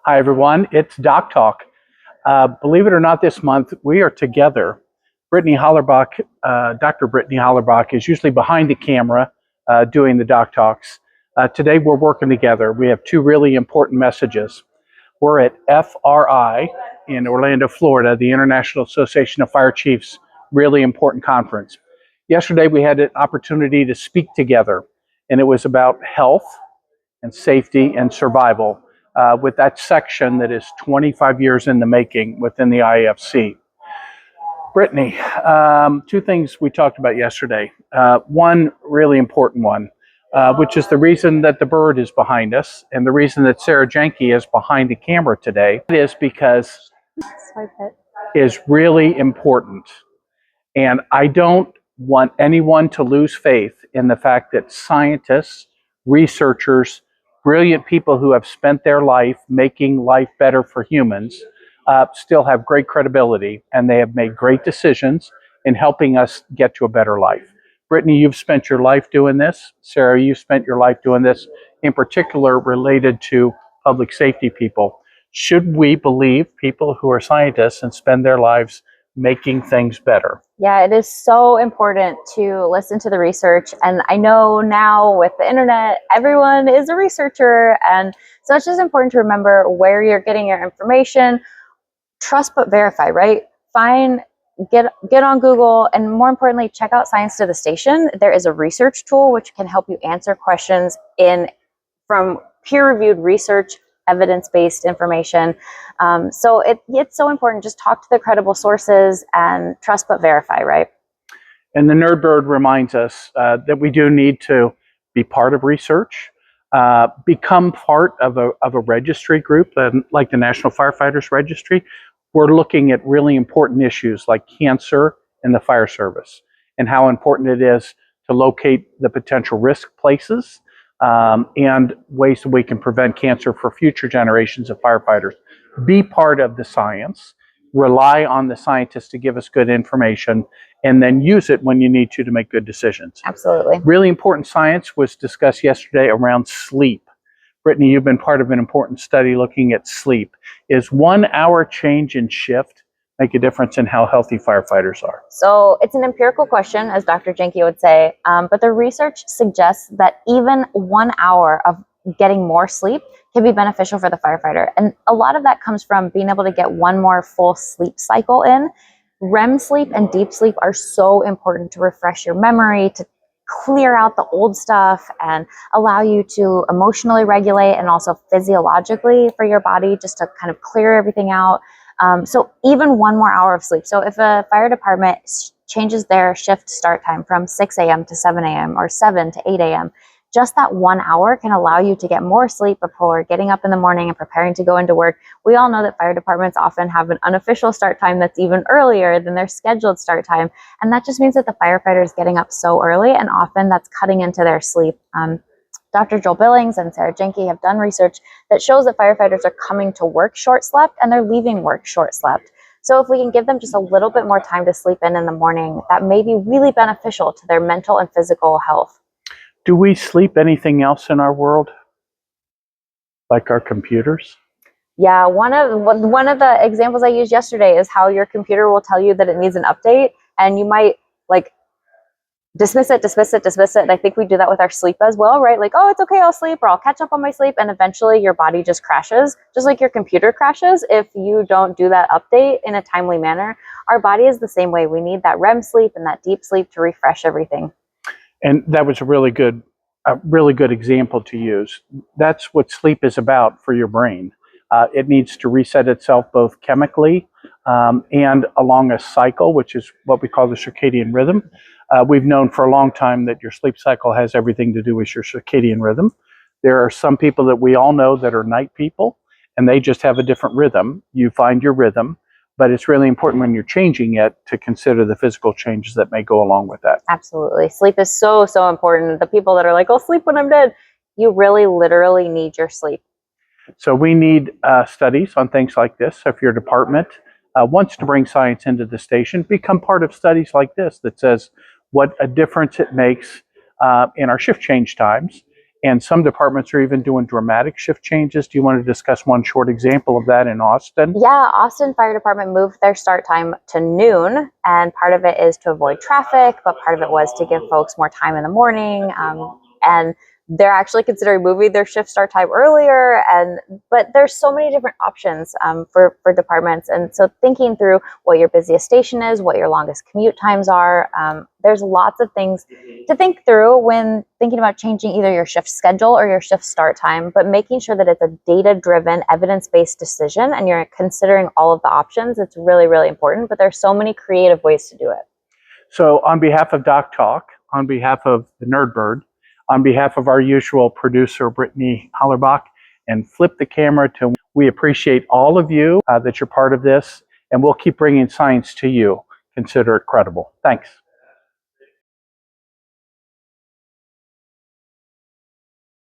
Hi, everyone. It's DocTalk. Believe it or not, this month we are together. Brittany Hollerbach, Dr. Brittany Hollerbach is usually behind the camera doing the DocTalks. Today we're working together. We have two really important messages. We're at FRI in Orlando, Florida, the International Association of Fire Chiefs, really important conference. Yesterday we had an opportunity to speak together, and it was about health and safety and survival with that section that is 25 years in the making within the IFC. Brittany, two things we talked about yesterday. One really important one, which is the reason that the bird is behind us and the reason that Sarah Jenke is behind the camera today is because is really important. And I don't want anyone to lose faith in the fact that scientists, researchers, brilliant people who have spent their life making life better for humans still have great credibility, and they have made great decisions in helping us get to a better life. Brittany, you've spent your life doing this. Sarah, you've spent your life doing this, in particular related to public safety people. Should we believe people who are scientists and spend their lives making things better? Yeah, it is so important to listen to the research. And I know now with the internet, everyone is a researcher. And so it's just important to remember where you're getting your information. Trust but verify, right? Get on Google, and more importantly, check out Science to the Station. There is a research tool which can help you answer questions from peer-reviewed research, evidence-based information. So it's so important. Just talk to the credible sources and trust but verify, right? And the Nerd Bird reminds us that we do need to be part of research, become part of a registry group like the National Firefighters Registry. We're looking at really important issues like cancer in the fire service and how important it is to locate the potential risk places and ways that we can prevent cancer for future generations of firefighters. Be part of the science, rely on the scientists to give us good information, and then use it when you need to make good decisions. Absolutely. Really important science was discussed yesterday around sleep. Brittany, you've been part of an important study looking at sleep. Is 1 hour change in shift make a difference in how healthy firefighters are? So it's an empirical question, as Dr. Jenke would say, but the research suggests that even 1 hour of getting more sleep can be beneficial for the firefighter. And a lot of that comes from being able to get one more full sleep cycle in. REM sleep and deep sleep are so important to refresh your memory, to clear out the old stuff and allow you to emotionally regulate and also physiologically for your body just to kind of clear everything out. So even 1 more hour of sleep. So if a fire department changes their shift start time from 6 a.m. to 7 a.m. or 7 to 8 a.m., just that 1 hour can allow you to get more sleep before getting up in the morning and preparing to go into work. We all know that fire departments often have an unofficial start time that's even earlier than their scheduled start time. And that just means that the firefighter is getting up so early, and often that's cutting into their sleep. Dr. Joel Billings and Sarah Jenke have done research that shows that firefighters are coming to work short-slept and they're leaving work short-slept. So if we can give them just a little bit more time to sleep in the morning, that may be really beneficial to their mental and physical health. Do we sleep anything else in our world? Like our computers? Yeah, one of the examples I used yesterday is how your computer will tell you that it needs an update, and you might like dismiss it. And I think we do that with our sleep as well, right? Like, oh, it's okay, I'll sleep, or I'll catch up on my sleep. And eventually your body just crashes, just like your computer crashes if you don't do that update in a timely manner. Our body is the same way. We need that REM sleep and that deep sleep to refresh everything. And that was a really good example to use. That's what sleep is about for your brain. It needs to reset itself both chemically and along a cycle, which is what we call the circadian rhythm. We've known for a long time that your sleep cycle has everything to do with your circadian rhythm. There are some people that we all know that are night people, and they just have a different rhythm. You find your rhythm, but it's really important when you're changing it to consider the physical changes that may go along with that. Absolutely. Sleep is so, so important. The people that are like, I'll sleep when I'm dead, you really literally need your sleep. So we need studies on things like this. So if your department wants to bring science into the station, become part of studies like this that says what a difference it makes in our shift change times And some departments are even doing dramatic shift changes. Do you want to discuss one short example of that in Austin? Yeah, Austin Fire Department moved their start time to noon, and part of it is to avoid traffic, but part of it was to give folks more time in the morning. And they're actually considering moving their shift start time earlier, but there's so many different options for departments. And so thinking through what your busiest station is, what your longest commute times are, there's lots of things to think through when thinking about changing either your shift schedule or your shift start time, but making sure that it's a data-driven, evidence-based decision and you're considering all of the options. It's really, really important, but there's so many creative ways to do it. So on behalf of DocTalk, on behalf of the Nerdbird, on behalf of our usual producer, Brittany Hollerbach, and flip the camera to, we appreciate all of you that you're part of this, and we'll keep bringing science to you. Consider it credible. Thanks.